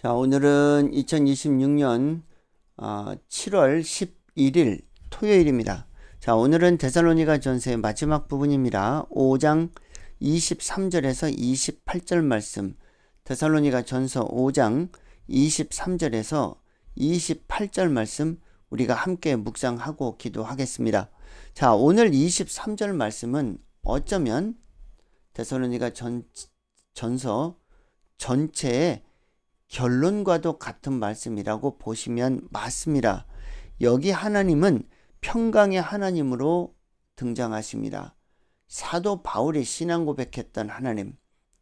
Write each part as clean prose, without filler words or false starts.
자, 오늘은 2026년 7월 11일 토요일입니다. 자, 오늘은 데살로니가 전서의 마지막 부분입니다. 5장 23절에서 28절 말씀, 데살로니가 전서 5장 23절에서 28절 말씀 우리가 함께 묵상하고 기도하겠습니다. 자, 오늘 23절 말씀은 어쩌면 데살로니가 전서 전체의 결론과도 같은 말씀이라고 보시면 맞습니다. 여기 하나님은 평강의 하나님으로 등장하십니다. 사도 바울이 신앙 고백했던 하나님,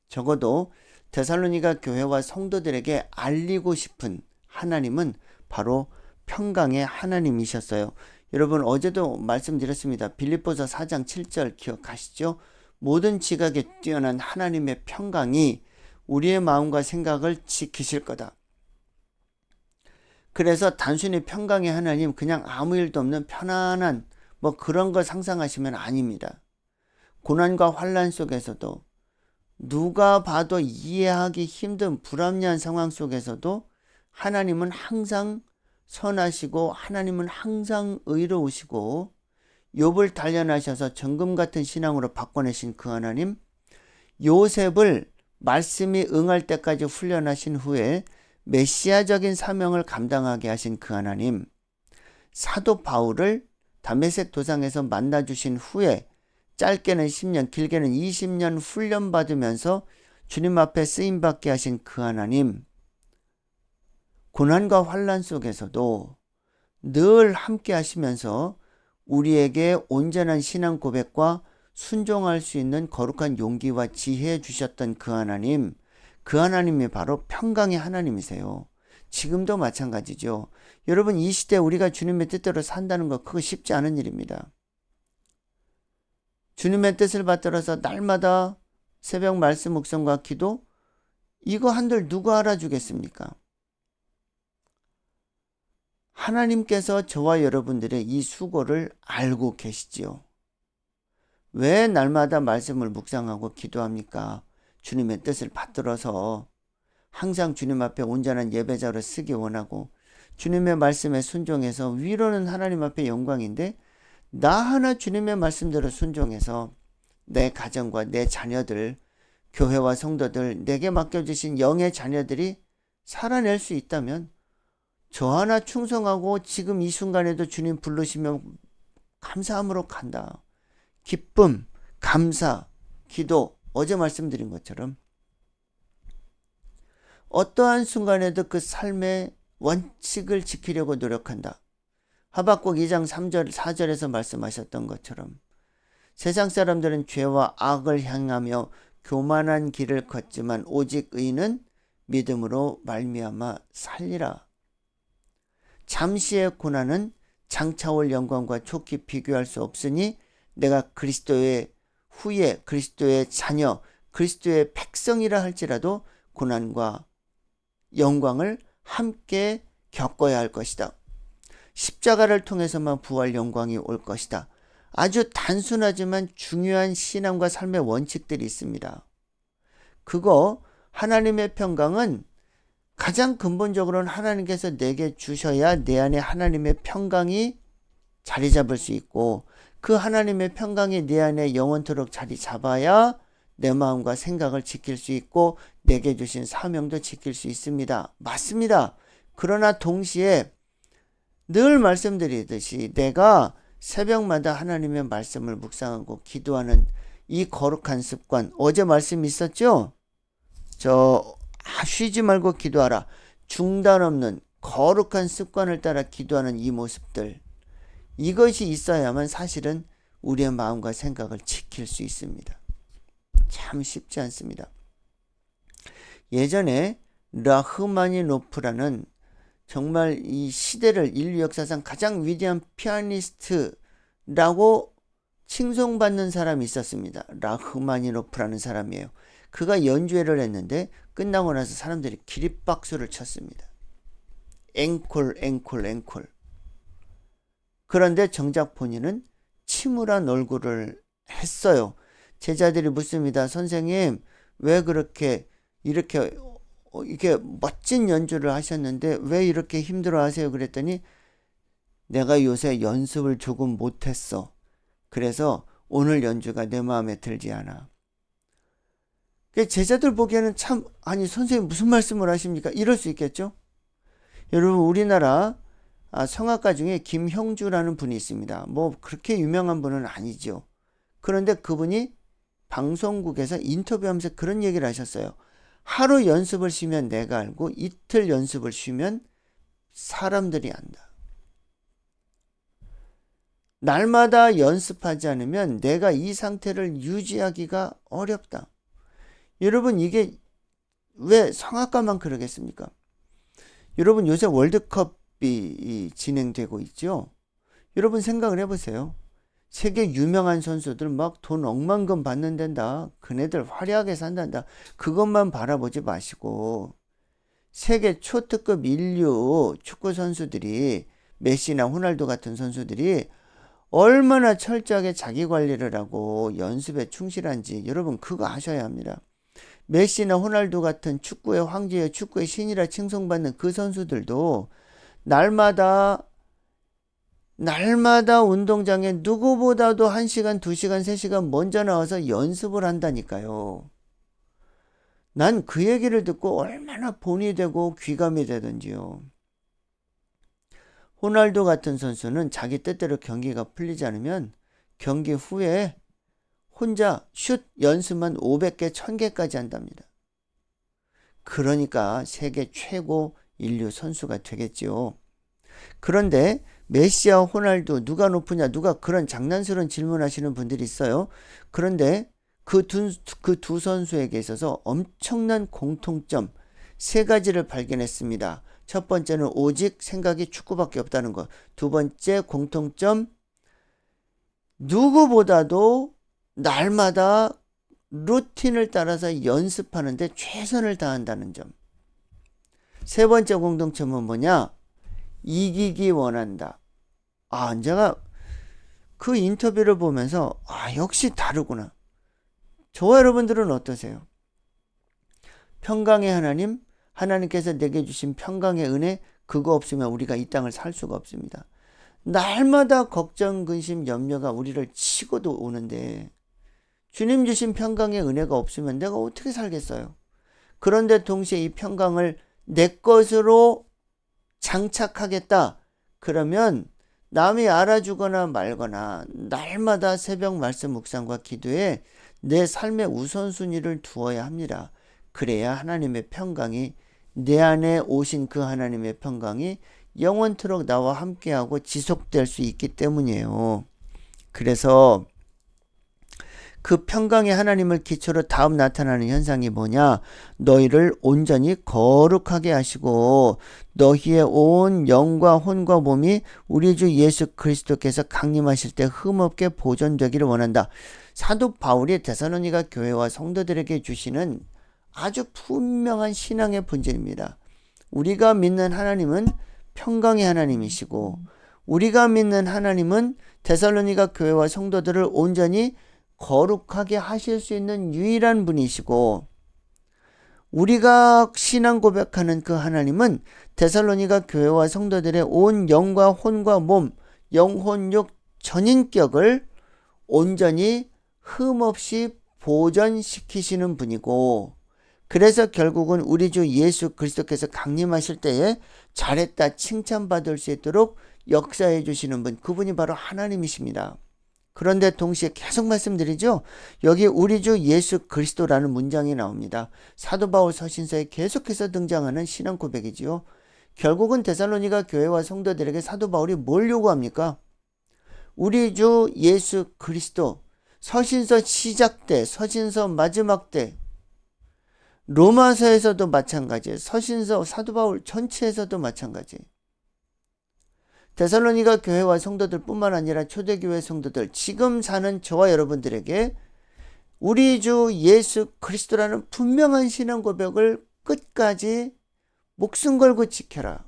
적어도 데살로니가 교회와 성도들에게 알리고 싶은 하나님은 바로 평강의 하나님이셨어요. 여러분, 어제도 말씀드렸습니다. 빌립보서 4장 7절 기억하시죠? 모든 지각에 뛰어난 하나님의 평강이 우리의 마음과 생각을 지키실 거다. 그래서 단순히 평강의 하나님, 그냥 아무 일도 없는 편안한 그런 거 상상하시면 아닙니다. 고난과 환난 속에서도, 누가 봐도 이해하기 힘든 불합리한 상황 속에서도 하나님은 항상 선하시고 하나님은 항상 의로우시고 욥을 단련하셔서 정금 같은 신앙으로 바꿔내신 그 하나님, 요셉을 말씀이 응할 때까지 훈련하신 후에 메시아적인 사명을 감당하게 하신 그 하나님, 사도 바울을 다메섹 도상에서 만나주신 후에 짧게는 10년, 길게는 20년 훈련받으면서 주님 앞에 쓰임받게 하신 그 하나님, 고난과 환난 속에서도 늘 함께 하시면서 우리에게 온전한 신앙 고백과 순종할 수 있는 거룩한 용기와 지혜 주셨던 그 하나님, 그 하나님이 바로 평강의 하나님이세요. 지금도 마찬가지죠. 여러분, 이 시대 우리가 주님의 뜻대로 산다는 거 그거 쉽지 않은 일입니다. 주님의 뜻을 받들어서 날마다 새벽 말씀 묵상과 기도, 이거 한들 누가 알아주겠습니까? 하나님께서 저와 여러분들의 이 수고를 알고 계시지요. 왜 날마다 말씀을 묵상하고 기도합니까? 주님의 뜻을 받들어서 항상 주님 앞에 온전한 예배자로 쓰기 원하고 주님의 말씀에 순종해서 위로는 하나님 앞에 영광인데 나 하나 주님의 말씀대로 순종해서 내 가정과 내 자녀들, 교회와 성도들, 내게 맡겨주신 영의 자녀들이 살아낼 수 있다면 저 하나 충성하고 지금 이 순간에도 주님 부르시면 감사함으로 간다. 기쁨, 감사, 기도, 어제 말씀드린 것처럼 어떠한 순간에도 그 삶의 원칙을 지키려고 노력한다. 하박국 2장 3절, 4절에서 말씀하셨던 것처럼 세상 사람들은 죄와 악을 향하며 교만한 길을 걷지만 오직 의인은 믿음으로 말미암아 살리라. 잠시의 고난은 장차올 영광과 좋게 비교할 수 없으니 내가 그리스도의 후예, 그리스도의 자녀, 그리스도의 백성이라 할지라도 고난과 영광을 함께 겪어야 할 것이다. 십자가를 통해서만 부활 영광이 올 것이다. 아주 단순하지만 중요한 신앙과 삶의 원칙들이 있습니다. 그거 하나님의 평강은 가장 근본적으로는 하나님께서 내게 주셔야 내 안에 하나님의 평강이 자리 잡을 수 있고 그 하나님의 평강이 내 안에 영원토록 자리 잡아야 내 마음과 생각을 지킬 수 있고 내게 주신 사명도 지킬 수 있습니다. 맞습니다. 그러나 동시에 늘 말씀드리듯이 내가 새벽마다 하나님의 말씀을 묵상하고 기도하는 이 거룩한 습관, 어제 말씀 있었죠? 쉬지 말고 기도하라. 중단 없는 거룩한 습관을 따라 기도하는 이 모습들, 이것이 있어야만 사실은 우리의 마음과 생각을 지킬 수 있습니다. 참 쉽지 않습니다. 예전에 라흐마니노프라는 정말 이 시대를 인류 역사상 가장 위대한 피아니스트라고 칭송받는 사람이 있었습니다. 라흐마니노프라는 사람이에요. 그가 연주회를 했는데 끝나고 나서 사람들이 기립박수를 쳤습니다. 앵콜, 앵콜, 앵콜. 그런데 정작 본인은 침울한 얼굴을 했어요. 제자들이 묻습니다. 선생님, 왜 이렇게 이게 멋진 연주를 하셨는데 왜 이렇게 힘들어 하세요? 그랬더니 내가 요새 연습을 조금 못했어. 그래서 오늘 연주가 내 마음에 들지 않아. 제자들 보기에는 참, 아니, 선생님 무슨 말씀을 하십니까? 이럴 수 있겠죠? 여러분, 우리나라 성악가 중에 김형주라는 분이 있습니다. 뭐, 그렇게 유명한 분은 아니죠. 그런데 그분이 방송국에서 인터뷰하면서 그런 얘기를 하셨어요. 하루 연습을 쉬면 내가 알고 이틀 연습을 쉬면 사람들이 안다. 날마다 연습하지 않으면 내가 이 상태를 유지하기가 어렵다. 여러분, 이게 왜 성악가만 그러겠습니까? 여러분, 요새 월드컵이 진행되고 있죠? 여러분 생각을 해보세요. 세계 유명한 선수들 막 돈 억만금 받는 된다. 그네들 화려하게 산단다. 그것만 바라보지 마시고 세계 초특급 인류 축구 선수들이 메시나 호날두 같은 선수들이 얼마나 철저하게 자기 관리를 하고 연습에 충실한지 여러분 그거 아셔야 합니다. 메시나 호날두 같은 축구의 황제여 축구의 신이라 칭송받는 그 선수들도 날마다 운동장에 누구보다도 1시간, 2시간, 3시간 먼저 나와서 연습을 한다니까요. 난 그 얘기를 듣고 얼마나 본이 되고 귀감이 되던지요. 호날두 같은 선수는 자기 뜻대로 경기가 풀리지 않으면 경기 후에 혼자 슛 연습만 500개, 1000개까지 한답니다. 그러니까 세계 최고 인류 선수가 되겠지요. 그런데 메시와 호날두 누가 높으냐 누가 그런 장난스러운 질문하시는 분들이 있어요. 그런데 그 두 선수에게 있어서 엄청난 공통점 3가지를 발견했습니다. 첫 번째는 오직 생각이 축구밖에 없다는 것. 두 번째 공통점 누구보다도 날마다 루틴을 따라서 연습하는데 최선을 다한다는 점. 세 번째 공통점은 뭐냐? 이기기 원한다. 제가 그 인터뷰를 보면서 역시 다르구나. 저와 여러분들은 어떠세요? 평강의 하나님, 하나님께서 내게 주신 평강의 은혜, 그거 없으면 우리가 이 땅을 살 수가 없습니다. 날마다 걱정, 근심, 염려가 우리를 치고도 오는데 주님 주신 평강의 은혜가 없으면 내가 어떻게 살겠어요? 그런데 동시에 이 평강을 내 것으로 장착하겠다. 그러면 남이 알아주거나 말거나 날마다 새벽 말씀 묵상과 기도에 내 삶의 우선순위를 두어야 합니다. 그래야 하나님의 평강이 내 안에 오신 그 하나님의 평강이 영원토록 나와 함께하고 지속될 수 있기 때문이에요. 그래서 그 평강의 하나님을 기초로 다음 나타나는 현상이 뭐냐? 너희를 온전히 거룩하게 하시고 너희의 온 영과 혼과 몸이 우리 주 예수 그리스도께서 강림하실 때 흠없게 보존되기를 원한다. 사도 바울이 데살로니가 교회와 성도들에게 주시는 아주 분명한 신앙의 본질입니다. 우리가 믿는 하나님은 평강의 하나님이시고 우리가 믿는 하나님은 데살로니가 교회와 성도들을 온전히 거룩하게 하실 수 있는 유일한 분이시고 우리가 신앙 고백하는 그 하나님은 데살로니가 교회와 성도들의 온 영과 혼과 몸, 영혼육 전인격을 온전히 흠없이 보존시키시는 분이고 그래서 결국은 우리 주 예수 그리스도께서 강림하실 때에 잘했다 칭찬받을 수 있도록 역사해 주시는 분, 그분이 바로 하나님이십니다. 그런데 동시에 계속 말씀드리죠. 여기 우리 주 예수 그리스도라는 문장이 나옵니다. 사도 바울 서신서에 계속해서 등장하는 신앙 고백이지요. 결국은 데살로니가 교회와 성도들에게 사도 바울이 뭘 요구합니까? 우리 주 예수 그리스도 서신서 시작 때, 서신서 마지막 때, 로마서에서도 마찬가지예요. 서신서 사도 바울 전체에서도 마찬가지. 데살로니가 교회와 성도들 뿐만 아니라 초대교회 성도들, 지금 사는 저와 여러분들에게 우리 주 예수 그리스도라는 분명한 신앙 고백을 끝까지 목숨 걸고 지켜라.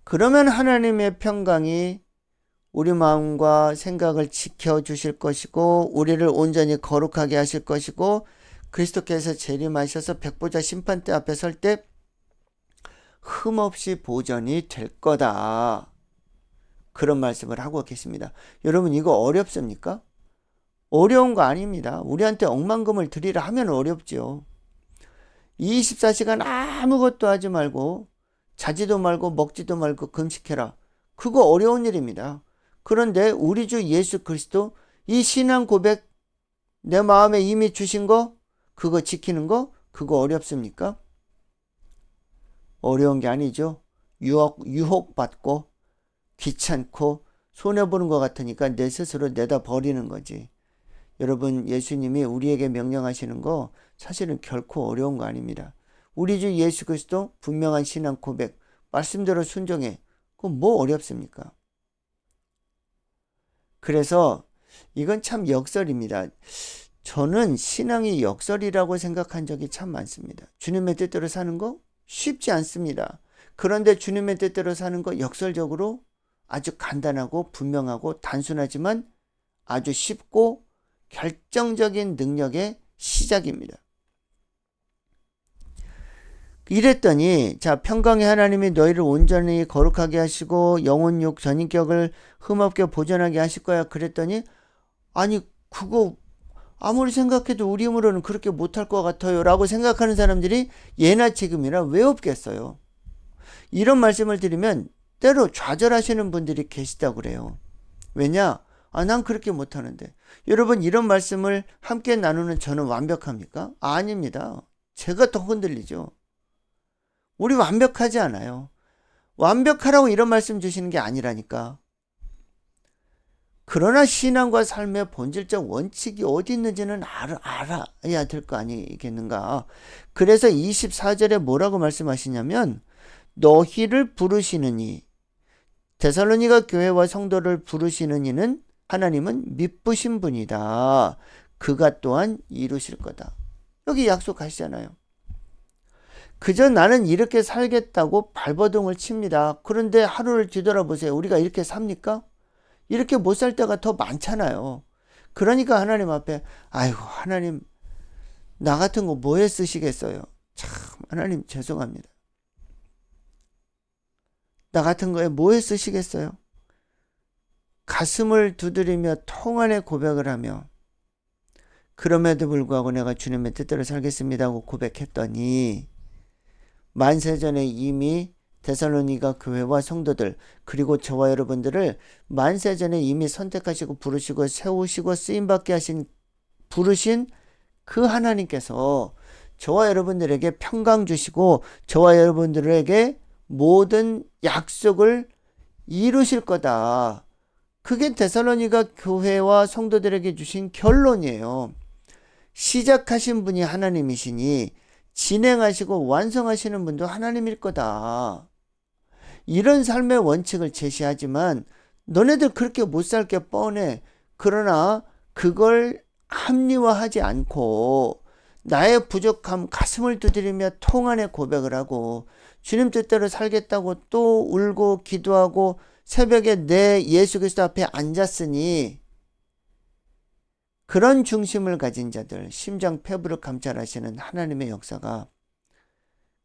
그러면 하나님의 평강이 우리 마음과 생각을 지켜주실 것이고 우리를 온전히 거룩하게 하실 것이고 그리스도께서 재림하셔서 백보자 심판대 앞에 설 때 흠없이 보전이 될 거다. 그런 말씀을 하고 계십니다. 여러분, 이거 어렵습니까? 어려운 거 아닙니다. 우리한테 억만금을 드리라 하면 어렵죠. 24시간 아무것도 하지 말고 자지도 말고 먹지도 말고 금식해라. 그거 어려운 일입니다. 그런데 우리 주 예수 그리스도 이 신앙 고백 내 마음에 이미 주신 거 그거 지키는 거 그거 어렵습니까? 어려운 게 아니죠. 유혹받고 귀찮고 손해보는 것 같으니까 내 스스로 내다 버리는 거지. 여러분, 예수님이 우리에게 명령하시는 거 사실은 결코 어려운 거 아닙니다. 우리 주 예수 그리스도 분명한 신앙 고백, 말씀대로 순종해. 그건 뭐 어렵습니까? 그래서 이건 참 역설입니다. 저는 신앙이 역설이라고 생각한 적이 참 많습니다. 주님의 뜻대로 사는 거 쉽지 않습니다. 그런데 주님의 뜻대로 사는 거 역설적으로 아주 간단하고 분명하고 단순하지만 아주 쉽고 결정적인 능력의 시작입니다. 이랬더니 자, 평강의 하나님이 너희를 온전히 거룩하게 하시고 영혼 육 전인격을 흠없게 보존하게 하실 거야. 그랬더니 아니 그거 아무리 생각해도 우리 힘으로는 그렇게 못할 것 같아요 라고 생각하는 사람들이 예나 지금이나 왜 없겠어요. 이런 말씀을 드리면 때로 좌절하시는 분들이 계시다고 그래요. 왜냐? 난 그렇게 못하는데. 여러분, 이런 말씀을 함께 나누는 저는 완벽합니까? 아닙니다. 제가 더 흔들리죠. 우리 완벽하지 않아요. 완벽하라고 이런 말씀 주시는 게 아니라니까. 그러나 신앙과 삶의 본질적 원칙이 어디 있는지는 알아야 될 거 아니겠는가. 그래서 24절에 뭐라고 말씀하시냐면 너희를 부르시는 이, 데살로니가 교회와 성도를 부르시는 이는 하나님은 미쁘신 분이다. 그가 또한 이루실 거다. 여기 약속하시잖아요. 그저 나는 이렇게 살겠다고 발버둥을 칩니다. 그런데 하루를 뒤돌아보세요. 우리가 이렇게 삽니까? 이렇게 못 살 때가 더 많잖아요. 그러니까 하나님 앞에 아이고 하나님 나 같은 거 뭐에 쓰시겠어요? 참 하나님 죄송합니다. 나 같은 거에 뭐에 쓰시겠어요? 가슴을 두드리며 통안의 고백을 하며 그럼에도 불구하고 내가 주님의 뜻대로 살겠습니다 하고 고백했더니 만세전에 이미 데살로니가 교회와 성도들 그리고 저와 여러분들을 만세전에 이미 선택하시고 부르시고 세우시고 쓰임받게 하신 부르신 그 하나님께서 저와 여러분들에게 평강 주시고 저와 여러분들에게 모든 약속을 이루실 거다. 그게 데살로니가 교회와 성도들에게 주신 결론이에요. 시작하신 분이 하나님이시니 진행하시고 완성하시는 분도 하나님일 거다. 이런 삶의 원칙을 제시하지만 너네들 그렇게 못 살 게 뻔해. 그러나 그걸 합리화하지 않고 나의 부족함 가슴을 두드리며 통안의 고백을 하고 주님 뜻대로 살겠다고 또 울고 기도하고 새벽에 내 예수 그리스도 앞에 앉았으니 그런 중심을 가진 자들, 심장 폐부를 감찰하시는 하나님의 역사가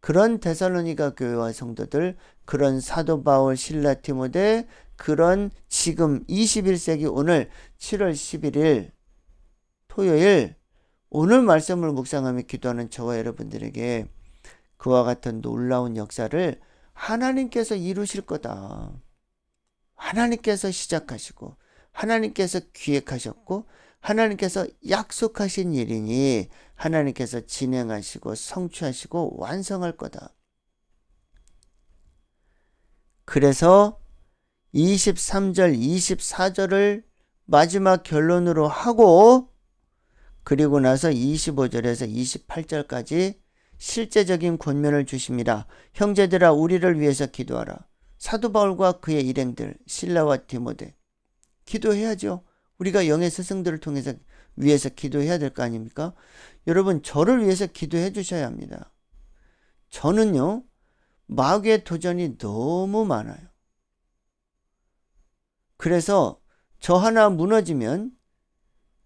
그런 데살로니가 교회와 성도들, 그런 사도 바울, 실라, 디모데, 그런 지금 21세기 오늘 7월 11일 토요일 오늘 말씀을 묵상하며 기도하는 저와 여러분들에게 그와 같은 놀라운 역사를 하나님께서 이루실 거다. 하나님께서 시작하시고 하나님께서 기획하셨고 하나님께서 약속하신 일이니 하나님께서 진행하시고 성취하시고 완성할 거다. 그래서 23절, 24절을 마지막 결론으로 하고 그리고 나서 25절에서 28절까지 실제적인 권면을 주십니다. 형제들아 우리를 위해서 기도하라. 사도 바울과 그의 일행들 실라와 디모데 기도해야죠. 우리가 영의 스승들을 통해서 위해서 기도해야 될 거 아닙니까? 여러분 저를 위해서 기도해 주셔야 합니다. 저는요 마귀의 도전이 너무 많아요. 그래서 저 하나 무너지면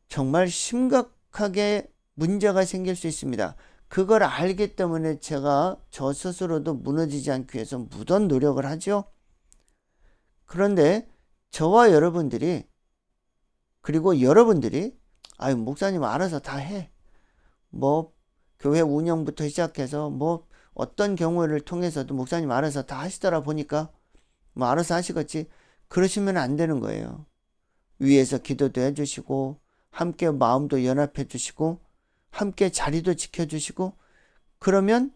정말 심각하게 문제가 생길 수 있습니다. 그걸 알기 때문에 제가 저 스스로도 무너지지 않기 위해서 무던 노력을 하죠. 그런데 저와 여러분들이, 그리고 여러분들이 아유 목사님 알아서 다 해. 뭐 교회 운영부터 시작해서 뭐 어떤 경우를 통해서도 목사님 알아서 다 하시더라 보니까 뭐 알아서 하시겠지. 그러시면 안 되는 거예요. 위에서 기도도 해주시고 함께 마음도 연합해 주시고 함께 자리도 지켜주시고 그러면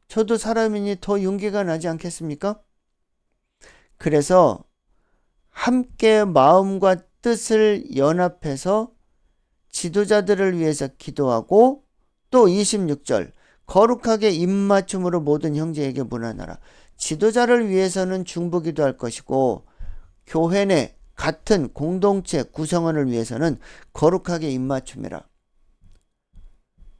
저도 사람이니 더 용기가 나지 않겠습니까? 그래서 함께 마음과 뜻을 연합해서 지도자들을 위해서 기도하고 또 26절 거룩하게 입맞춤으로 모든 형제에게 문안하라. 지도자를 위해서는 중보기도 할 것이고 교회 내 같은 공동체 구성원을 위해서는 거룩하게 입맞춤해라.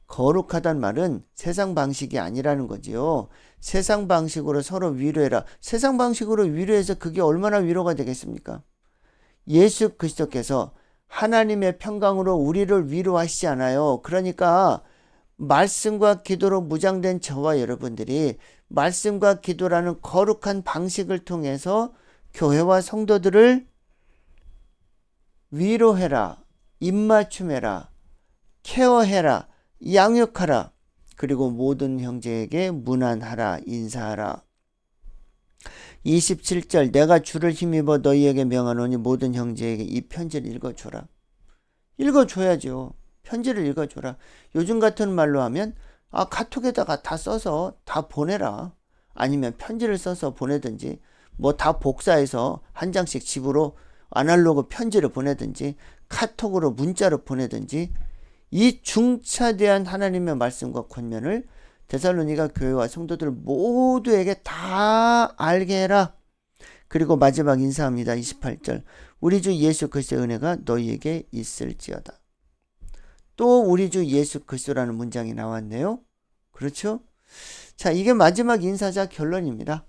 거룩하단 말은 세상 방식이 아니라는 거지요. 세상 방식으로 서로 위로해라. 세상 방식으로 위로해서 그게 얼마나 위로가 되겠습니까? 예수 그리스도께서 하나님의 평강으로 우리를 위로하시지 않아요. 그러니까 말씀과 기도로 무장된 저와 여러분들이 말씀과 기도라는 거룩한 방식을 통해서 교회와 성도들을 위로해라, 입맞춤해라, 케어해라, 양육하라. 그리고 모든 형제에게 문안하라, 인사하라. 27절 내가 주를 힘입어 너희에게 명하노니 모든 형제에게 이 편지를 읽어줘라. 읽어줘야죠. 편지를 읽어줘라. 요즘 같은 말로 하면 카톡에다가 다 써서 다 보내라. 아니면 편지를 써서 보내든지 뭐 다 복사해서 한 장씩 집으로 아날로그 편지를 보내든지 카톡으로 문자로 보내든지 이 중차대한 하나님의 말씀과 권면을 데살로니가 교회와 성도들 모두에게 다 알게 해라. 그리고 마지막 인사합니다. 28절 우리 주 예수 그리스도의 은혜가 너희에게 있을지어다. 또 우리 주 예수 그리스도라는 문장이 나왔네요. 그렇죠? 자, 이게 마지막 인사자 결론입니다.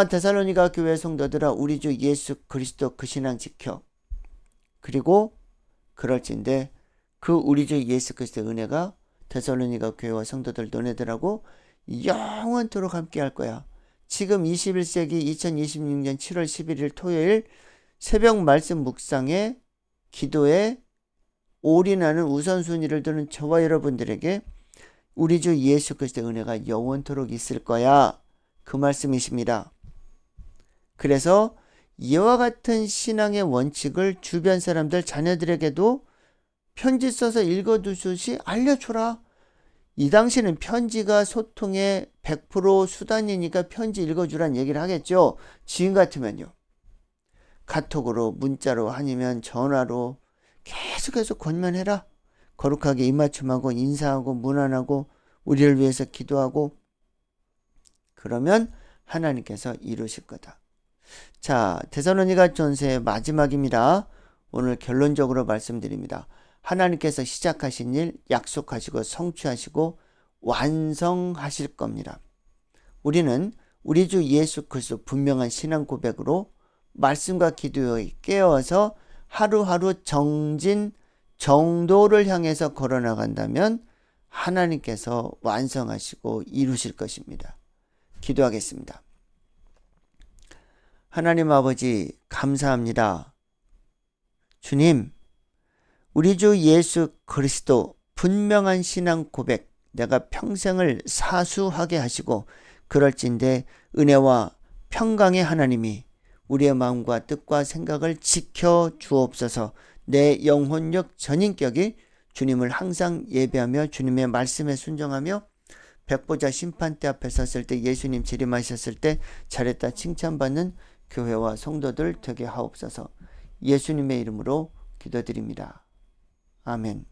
데살로니가 교회 성도들아 우리 주 예수 그리스도 그 신앙 지켜. 그리고 그럴진데 그 우리 주 예수 그리스도의 은혜가 데살로니가 교회와 성도들 너네들하고 영원토록 함께 할 거야. 지금 21세기 2026년 7월 11일 토요일 새벽 말씀 묵상에 기도에 올인하는 우선순위를 두는 저와 여러분들에게 우리 주 예수 그리스도의 은혜가 영원토록 있을 거야. 그 말씀이십니다. 그래서 이와 같은 신앙의 원칙을 주변 사람들 자녀들에게도 편지 써서 읽어두듯이 알려줘라. 이 당시는 편지가 소통의 100% 수단이니까 편지 읽어주란 얘기를 하겠죠. 지금 같으면요. 카톡으로 문자로 아니면 전화로 계속해서 권면해라. 거룩하게 입맞춤하고 인사하고 문안하고 우리를 위해서 기도하고 그러면 하나님께서 이루실 거다. 자, 데살로니가 전서의 마지막입니다. 오늘 결론적으로 말씀드립니다. 하나님께서 시작하신 일 약속하시고 성취하시고 완성하실 겁니다. 우리는 우리 주 예수 그리스도 분명한 신앙 고백으로 말씀과 기도에 깨어서 하루하루 정진 정도를 향해서 걸어나간다면 하나님께서 완성하시고 이루실 것입니다. 기도하겠습니다. 하나님 아버지 감사합니다. 주님, 우리 주 예수 그리스도 분명한 신앙 고백 내가 평생을 사수하게 하시고 그럴진데 은혜와 평강의 하나님이 우리의 마음과 뜻과 생각을 지켜 주옵소서. 내 영혼력 전인격이 주님을 항상 예배하며 주님의 말씀에 순종하며 백보자 심판대 앞에 섰을 때 예수님 재림하셨을 때 잘했다 칭찬받는 교회와 성도들 되게 하옵소서. 예수님의 이름으로 기도드립니다. 아멘.